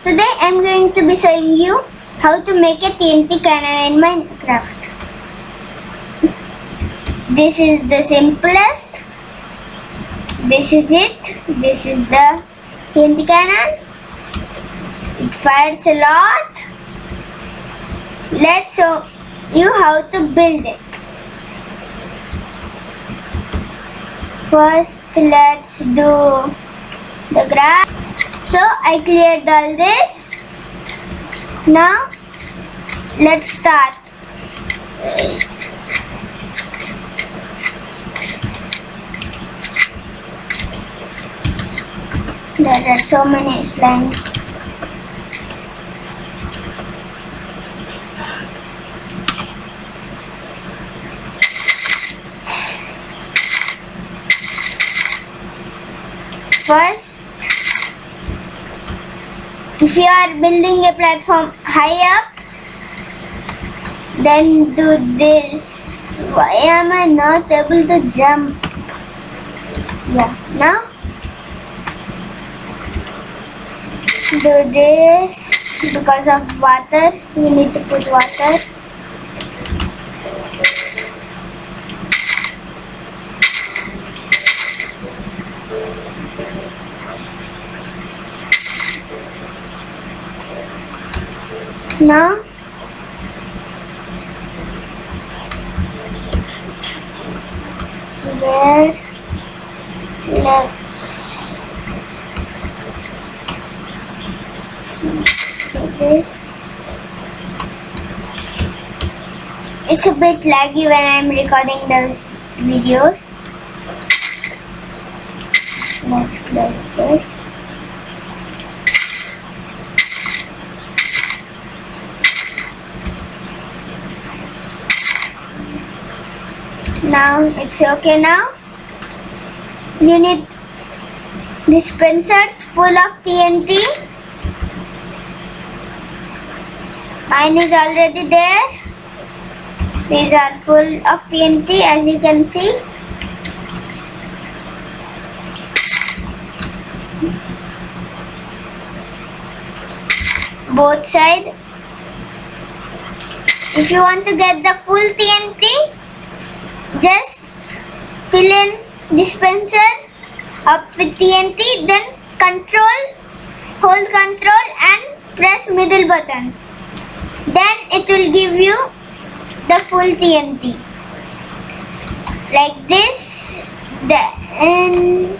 Today I'm going to be showing you how to make a TNT cannon in Minecraft. This is the simplest. This is it. This is the TNT cannon. It fires a lot. Let's show you how to build it. First, let's do the grass. So I cleared all this. Now let's start. Wait. There are so many slimes. First, if you are building a platform high up, then do this. Why am I not able to jump? Yeah, now do this. Because of water, you need to put water. Now let's do this. It's a bit laggy when I'm recording those videos. Let's close this. Now it's okay now. You need dispensers full of TNT. Mine is already there. These are full of TNT, as you can see. Both sides. If you want to get the full TNT, just fill in dispenser up with TNT, then hold control and press middle button. Then it will give you the full TNT. Like this. Then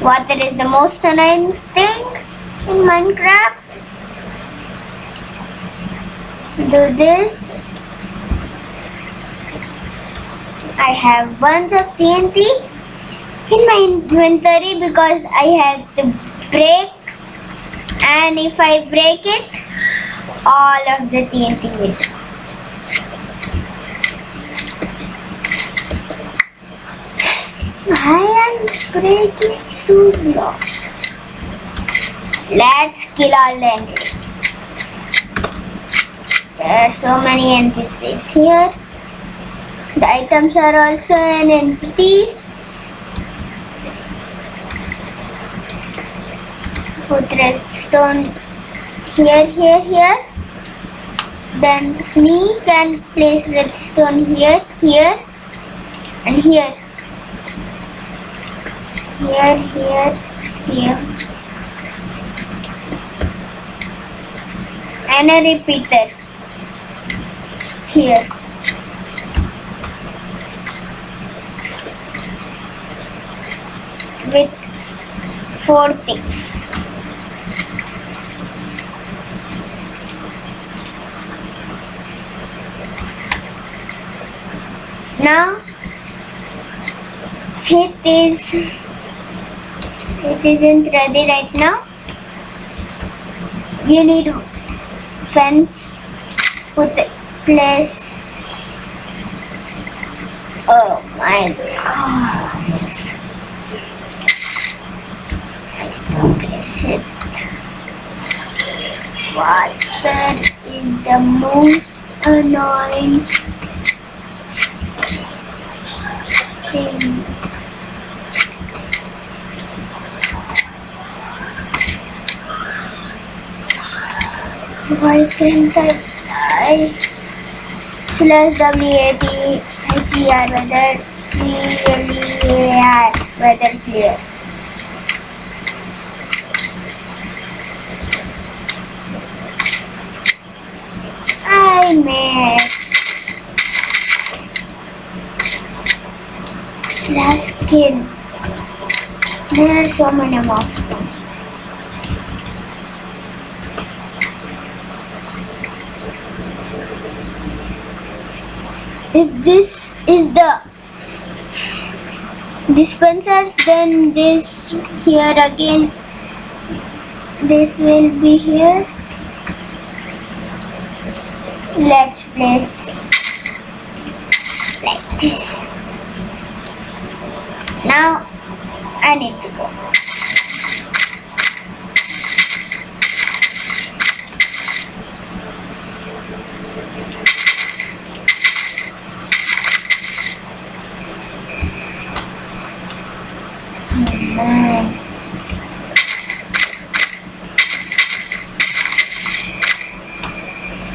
water is the most annoying thing in Minecraft. Do this. I have bunch of TNT in my inventory because I had to break, and if I break it, all of the TNT will go. I am breaking 2 blocks. Let's kill all the entities. There are so many entities here. The items are also in entities. Put redstone here. Then sneak and place redstone here, and here. And a repeater here. With 4 ticks. Now it isn't ready right now. You need fence. Place. Oh my gosh. Place it. Water is the most annoying thing. Why can't I slash WATHER weather CLEAR weather clear. I made slash skin. There are so many mobs. If this is the dispensers, then this here again, this will be here. Let's place like this. Now I need to go.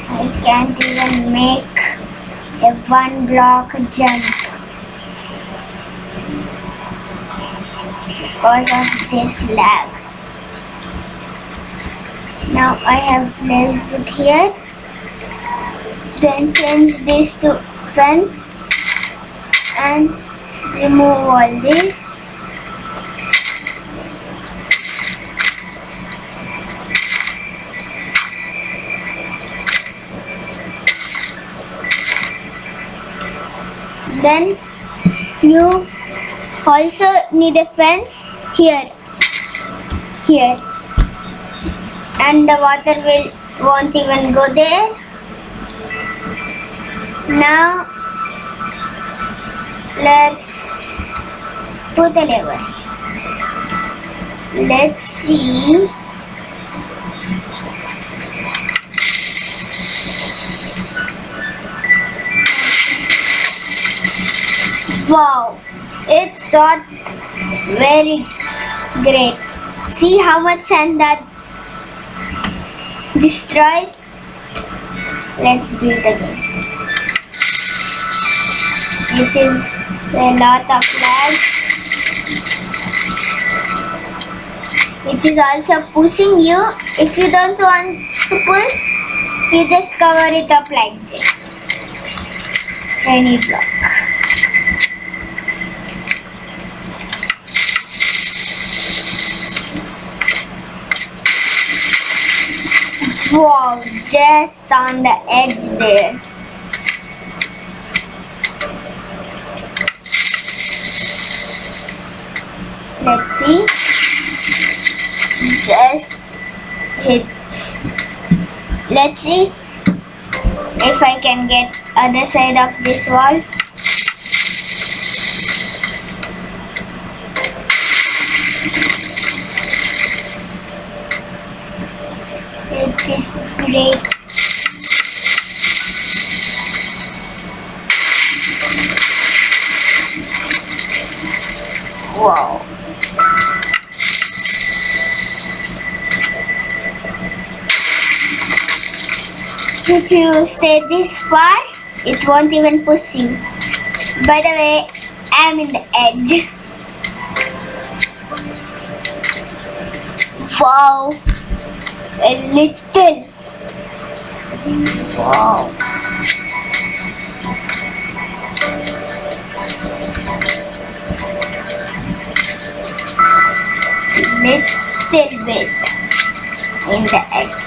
I can't even make a one block jump because of this lag. Now I have placed it here. Then change this to fence and remove all this. Then you also need a fence here, and the water won't even go there. Now let's put a lever. Let's see. Wow, it's not very great. See how much sand that destroyed? Let's do it again. It is a lot of lag. It is also pushing you. If you don't want to push, you just cover it up like this. Any block. Wow, just on the edge there. Let's see. Just hits. Let's see if I can get other side of this wall. It is great. Wow. If you stay this far, it won't even push you. By the way, I'm in the edge. Wow. A little. Wow. Little bit in the edge.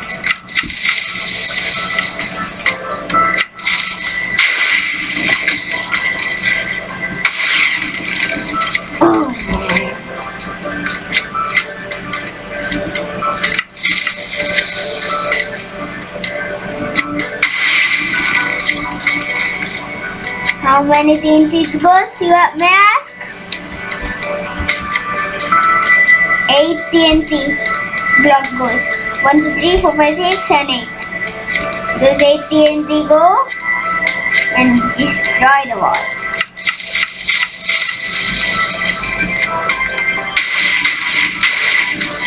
How many TNT goes, you may ask? 8 TNT block goes. 1, 2, 3, 4, 5, 6 and 8. Those 8 TNT go and destroy the wall.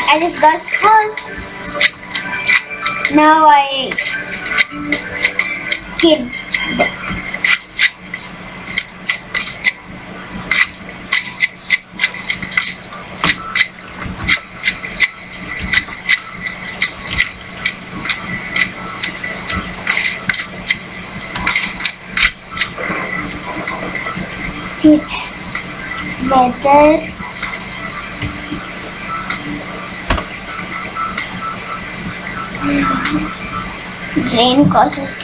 I just got pushed. Now I hit it's better. Rain causes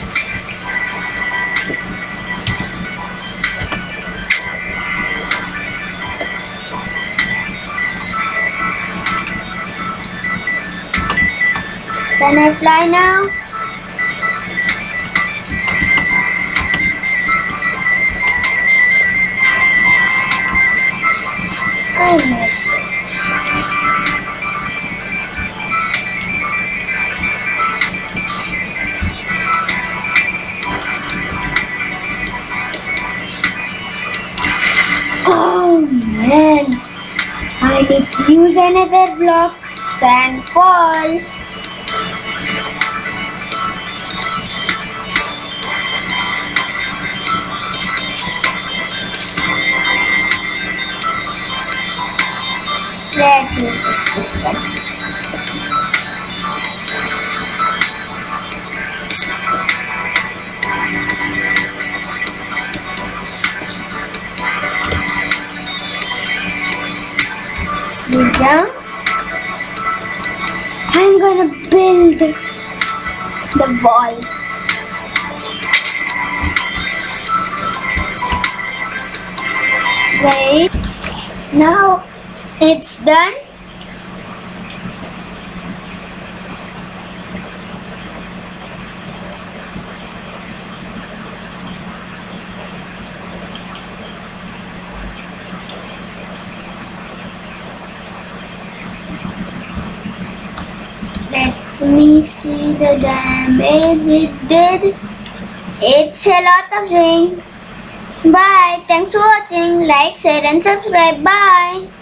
Can I fly now? I like this. Oh man, I need to use another block. Sand falls. Let's use this pistol. This down. I'm gonna build the wall. Wait. Now it's done. Let me see the damage it did. It's a lot of rain. Bye. Thanks for watching. Like, share and subscribe. Bye.